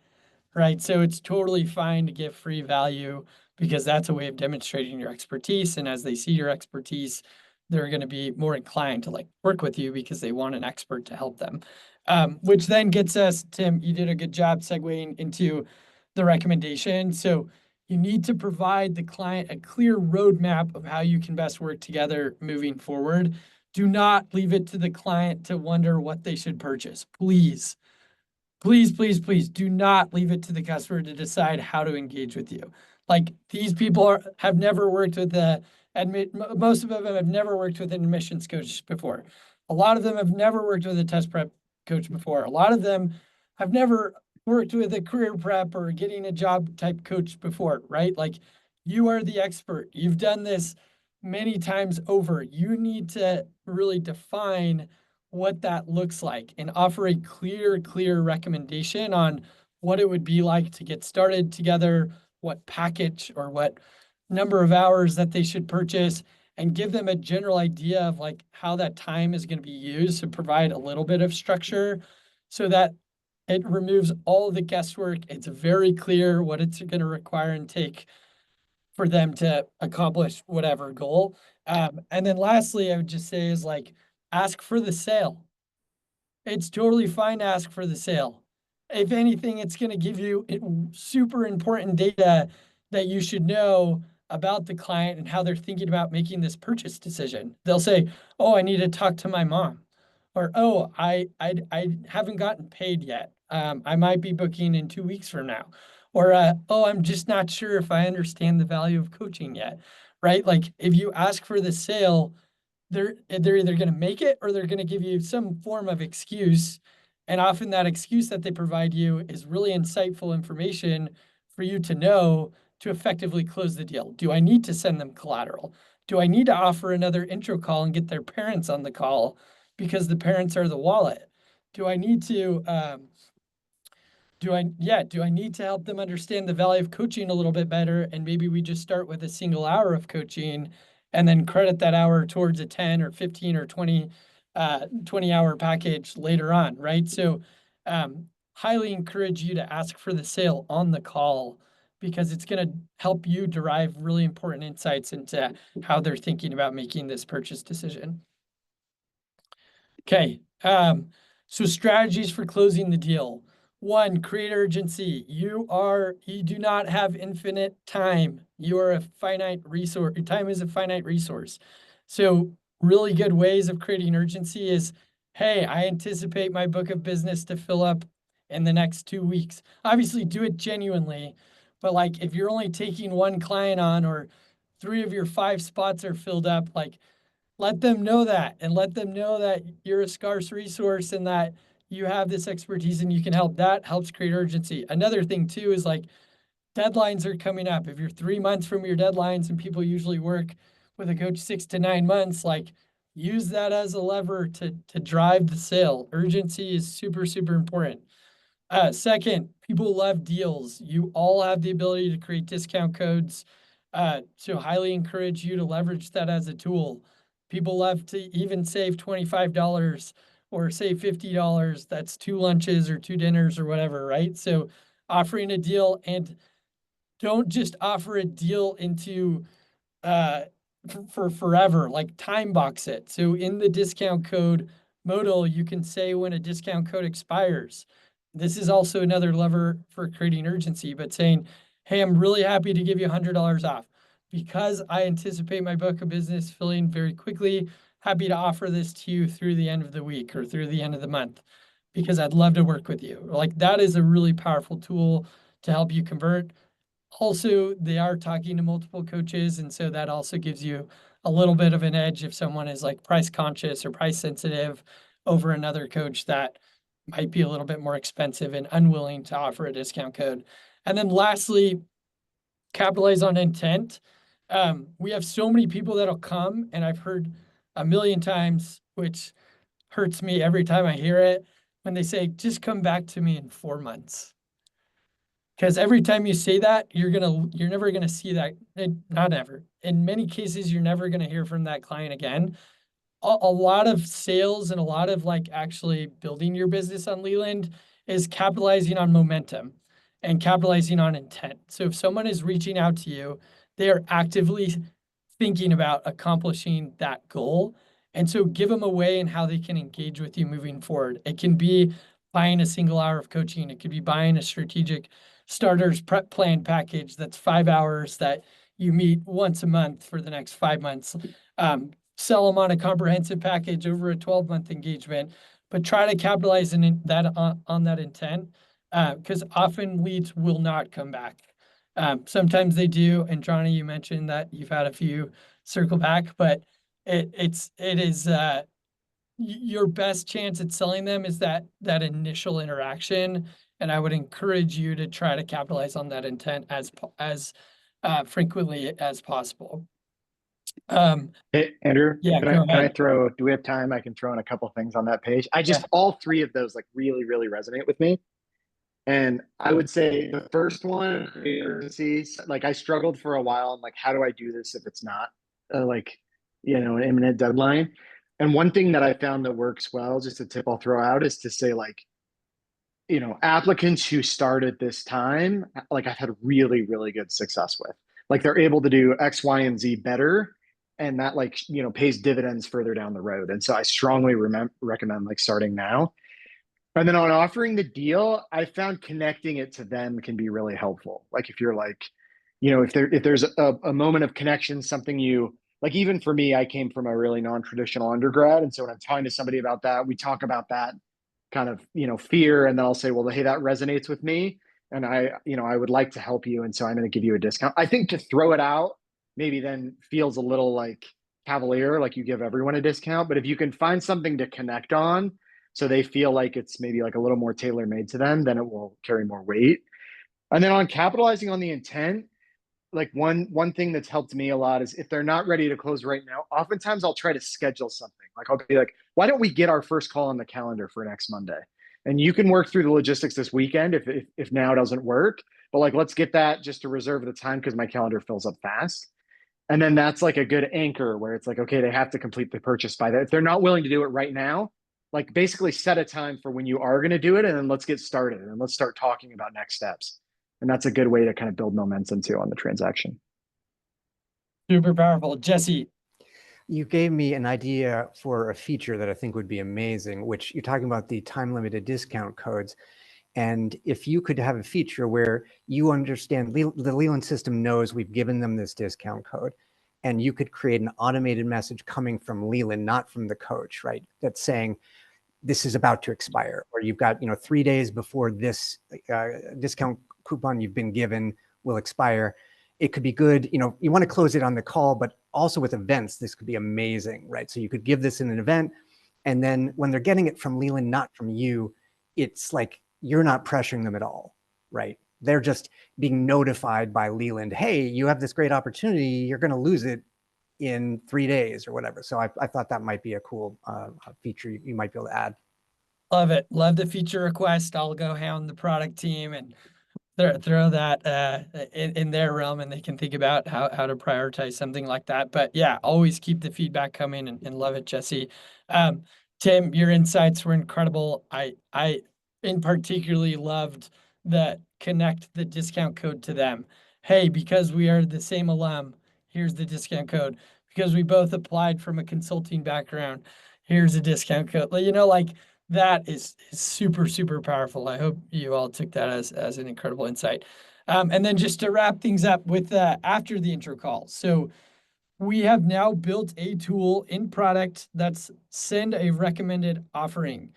Right? So it's totally fine to give free value because that's a way of demonstrating your expertise. And as they see your expertise, they're going to be more inclined to like work with you because they want an expert to help them. Which then gets us, Tim, you did a good job segueing into the recommendation. So you need to provide the client a clear roadmap of how you can best work together moving forward. Do not leave it to the client to wonder what they should purchase. Please. Please, please, please do not leave it to the customer to decide how to engage with you. Like these people have never worked with most of them have never worked with an admissions coach before. A lot of them have never worked with a test prep coach before. A lot of them have never worked with a career prep or getting a job type coach before, right? Like you are the expert. You've done this many times over. You need to really define what that looks like and offer a clear recommendation on what it would be like to get started together, what package or what number of hours that they should purchase, and give them a general idea of like how that time is going to be used to provide a little bit of structure so that it removes all of the guesswork. It's very clear what it's going to require and take. for them to accomplish whatever goal. And then lastly, I would just say is like, ask for the sale. It's totally fine to ask for the sale. If anything, it's going to give you super important data that you should know about the client and how they're thinking about making this purchase decision. They'll say, "Oh, I need to talk to my mom," or "Oh, I haven't gotten paid yet. I might be booking in 2 weeks from now," or "Oh, I'm just not sure if I understand the value of coaching yet." Right? Like if you ask for the sale, they're either going to make it or they're going to give you some form of excuse. And often that excuse that they provide you is really insightful information for you to know to effectively close the deal. Do I need to send them collateral? Do I need to offer another intro call and get their parents on the call because the parents are the wallet? Do I need to do I need to help them understand the value of coaching a little bit better? And maybe we just start with a single hour of coaching and then credit that hour towards a 10 or 15 or 20 hour package later on, right? So highly encourage you to ask for the sale on the call because it's going to help you derive really important insights into how they're thinking about making this purchase decision. Okay, so strategies for closing the deal. One, create urgency. You do not have infinite time. You are a finite resource. Time is a finite resource. So really good ways of creating urgency is, hey, I anticipate my book of business to fill up in the next 2 weeks. Obviously, do it genuinely, but like if you're only taking one client on or 3 of your 5 spots are filled up, like let them know that and let them know that you're a scarce resource and that you have this expertise and you can help. That helps create urgency. Another thing too is like deadlines are coming up. If you're 3 months from your deadlines and people usually work with a coach 6 to 9 months, like use that as a lever to drive the sale. Urgency is super, super important. Second, people love deals. You all have the ability to create discount codes. So highly encourage you to leverage that as a tool. People love to even save $25 or save $50. That's 2 lunches or 2 dinners or whatever, right? So offering a deal, and don't just offer a deal into for forever, like time box it. So in the discount code modal, you can say when a discount code expires. This is also another lever for creating urgency, but saying, hey, I'm really happy to give you $100 off because I anticipate my book of business filling very quickly. Happy to offer this to you through the end of the week or through the end of the month because I'd love to work with you. Like that is a really powerful tool to help you convert. Also, they are talking to multiple coaches, and so that also gives you a little bit of an edge if someone is like price conscious or price sensitive over another coach that might be a little bit more expensive and unwilling to offer a discount code. And then lastly, capitalize on intent. We have so many people that'll come, and I've heard a million times, which hurts me every time I hear it, when they say, just come back to me in 4 months. Because every time you say that, you're never gonna see that. Not ever. In many cases, you're never gonna hear from that client again. A lot of sales and a lot of like actually building your business on Leland is capitalizing on momentum and capitalizing on intent. So if someone is reaching out to you, they are actively thinking about accomplishing that goal. And so give them a way in how they can engage with you moving forward. It can be buying a single hour of coaching. It could be buying a strategic starters prep plan package that's 5 hours that you meet once a month for the next 5 months. Sell them on a comprehensive package over a 12-month engagement, but try to capitalize on that intent because often leads will not come back. Sometimes they do, and Johnny, you mentioned that you've had a few circle back, but it is your best chance at selling them is that initial interaction, and I would encourage you to try to capitalize on that intent as frequently as possible. Hey, Andrew, Yeah, can go I ahead. do we have time? I can throw in a couple things on that page. All 3 of those like really, really resonate with me. And I would say the first one, urgencies, like I struggled for a while. I'm like, how do I do this if it's not an imminent deadline? And one thing that I found that works well, just a tip I'll throw out, is to say like, applicants who start at this time, like I've had really, really good success with. like they're able to do X, Y, and Z better. And that like, pays dividends further down the road. And so I strongly recommend like starting now. And then on offering the deal, I found connecting it to them can be really helpful. Like if you're like, if there's a moment of connection, something you like, even for me, I came from a really non-traditional undergrad. And so when I'm talking to somebody about that, we talk about that kind of, fear. And then I'll say, well, hey, that resonates with me. And I would like to help you. And so I'm going to give you a discount. I think to throw it out maybe then feels a little like cavalier, like you give everyone a discount. But if you can find something to connect on, so they feel like it's maybe like a little more tailor made to them, then it will carry more weight. And then on capitalizing on the intent, like one thing that's helped me a lot is if they're not ready to close right now, oftentimes I'll try to schedule something. Like I'll be like, why don't we get our first call on the calendar for next Monday? And you can work through the logistics this weekend if now doesn't work, but like let's get that just to reserve the time because my calendar fills up fast. And then that's like a good anchor where it's like, okay, they have to complete the purchase by that. If they're not willing to do it right now, like basically set a time for when you are going to do it and then let's get started and let's start talking about next steps. And that's a good way to kind of build momentum too on the transaction. Super powerful. Jesse. You gave me an idea for a feature that I think would be amazing, which you're talking about the time limited discount codes. And if you could have a feature where you understand the Leland system knows we've given them this discount code, and you could create an automated message coming from Leland, not from the coach, right? That's saying this is about to expire, or you've got 3 days before this discount coupon you've been given will expire. It could be good. You want to close it on the call, but also with events, this could be amazing, right? So you could give this in an event, and then when they're getting it from Leland, not from you, it's like you're not pressuring them at all, right? They're just being notified by Leland, hey, you have this great opportunity, you're going to lose it in 3 days or whatever. So I thought that might be a cool feature you might be able to add. Love it. Love the feature request. I'll go hound the product team and throw that in their realm, and they can think about how to prioritize something like that. But yeah, always keep the feedback coming and love it, Jesse. Tim, your insights were incredible. I in particularly loved the connect the discount code to them. Hey, because we are the same alum, here's the discount code. Because we both applied from a consulting background, here's a discount code. Like that is super, super powerful. I hope you all took that as an incredible insight. And then just to wrap things up with after the intro call. So we have now built a tool in product that's send a recommended offering.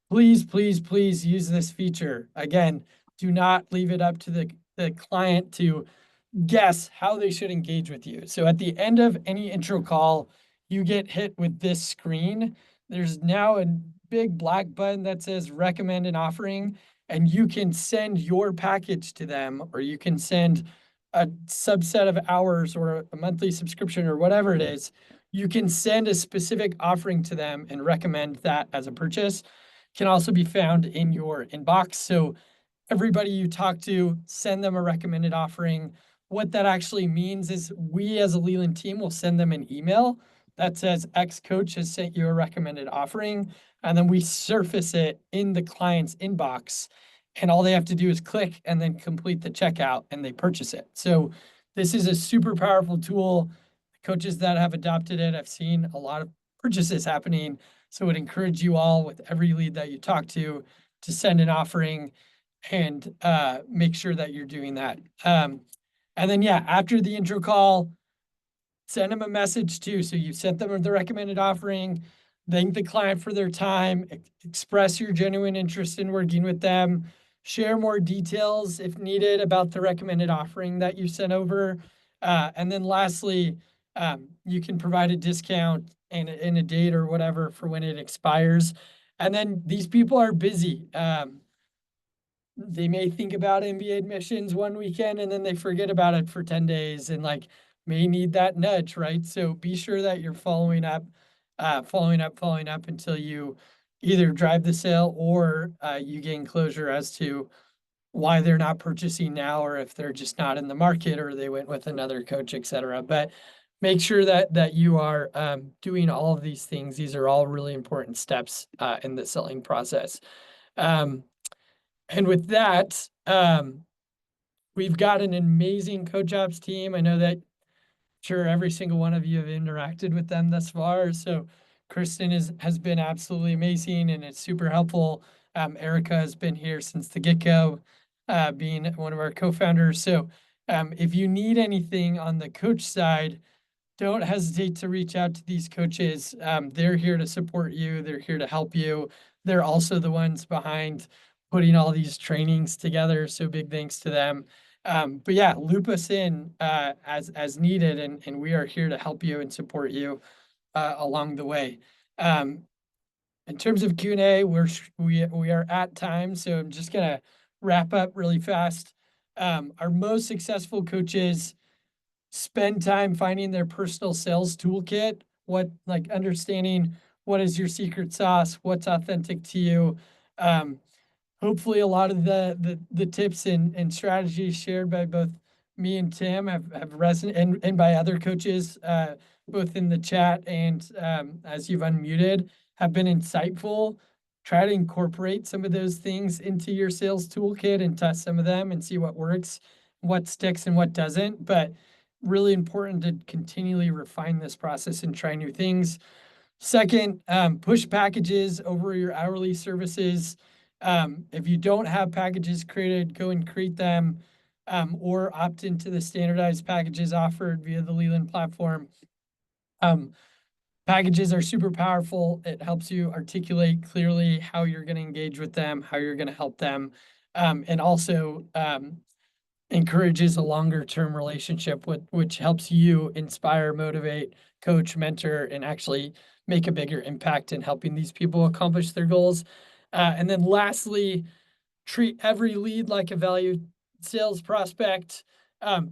Please, please, please use this feature. Again, do not leave it up to the client to guess how they should engage with you. So at the end of any intro call, you get hit with this screen. There's now a big black button that says recommend an offering, and you can send your package to them, or you can send a subset of hours or a monthly subscription or whatever it is. You can send a specific offering to them and recommend that as a purchase. Can also be found in your inbox. So everybody you talk to, send them a recommended offering. What that actually means is we as a Leland team will send them an email that says X coach has sent you a recommended offering, and then we surface it in the client's inbox, and all they have to do is click and then complete the checkout and they purchase it. So this is a super powerful tool. Coaches that have adopted it, I've seen a lot of purchases happening. So I would encourage you all with every lead that you talk to send an offering and make sure that you're doing that. And then, yeah, after the intro call, send them a message too. So you sent them the recommended offering, thank the client for their time, express your genuine interest in working with them, share more details if needed about the recommended offering that you sent over. And then lastly, you can provide a discount and a date or whatever for when it expires. And then these people are busy. They may think about MBA admissions one weekend and then they forget about it for 10 days and may need that nudge, right? So be sure that you're following up until you either drive the sale or you gain closure as to why they're not purchasing now, or if they're just not in the market, or they went with another coach, etc. But make sure that you are doing all of these things. These are all really important steps in the selling process. And with that, we've got an amazing Coach Ops team. I know that sure every single one of you have interacted with them thus far. So Kristen has been absolutely amazing and it's super helpful. Erica has been here since the get-go, being one of our co-founders. So if you need anything on the coach side, don't hesitate to reach out to these coaches. They're here to support you. They're here to help you. They're also the ones behind putting all these trainings together. So big thanks to them. But yeah, loop us in as needed, and we are here to help you and support you along the way. In terms of Q&A, we are at time, so I'm just gonna wrap up really fast. Our most successful coaches spend time finding their personal sales toolkit, understanding what is your secret sauce, what's authentic to you. Hopefully a lot of the tips and strategies shared by both me and Tim have resonated and by other coaches, both in the chat and as you've unmuted, have been insightful. Try to incorporate some of those things into your sales toolkit and test some of them and see what works, what sticks and what doesn't. But really important to continually refine this process and try new things. Second, push packages over your hourly services. If you don't have packages created, go and create them, or opt into the standardized packages offered via the Leland platform. Packages are super powerful. It helps you articulate clearly how you're going to engage with them, how you're going to help them, and also encourages a longer term relationship which helps you inspire, motivate, coach, mentor, and actually make a bigger impact in helping these people accomplish their goals. And then lastly, treat every lead like a valued sales prospect.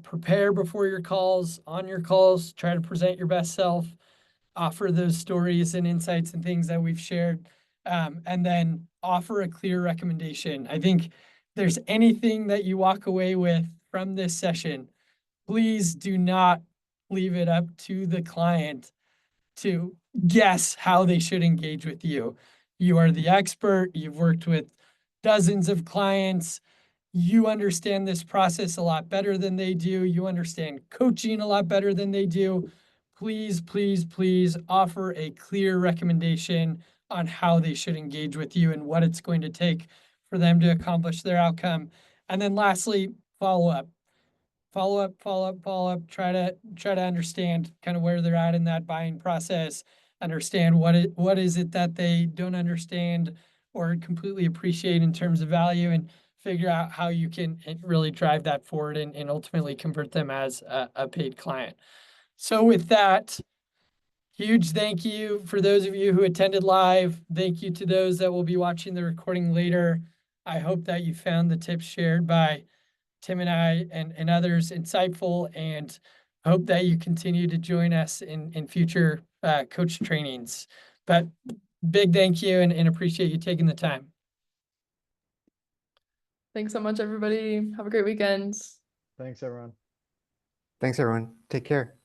Prepare before your calls, on your calls, try to present your best self, offer those stories and insights and things that we've shared, and then offer a clear recommendation. I think there's anything that you walk away with from this session, please do not leave it up to the client to guess how they should engage with you. You are the expert. You've worked with dozens of clients. You understand this process a lot better than they do. You understand coaching a lot better than they do. Please, please, please offer a clear recommendation on how they should engage with you and what it's going to take for them to accomplish their outcome. And then lastly, follow up. Try to understand kind of where they're at in that buying process, understand what is it that they don't understand or completely appreciate in terms of value, and figure out how you can really drive that forward and ultimately convert them as a paid client. So with that, huge thank you for those of you who attended live. Thank you to those that will be watching the recording later. I hope that you found the tips shared by Tim and I and others insightful, and hope that you continue to join us in future coach trainings. But big thank you and appreciate you taking the time. Thanks so much, everybody. Have a great weekend. Thanks, everyone. Thanks, everyone. Take care.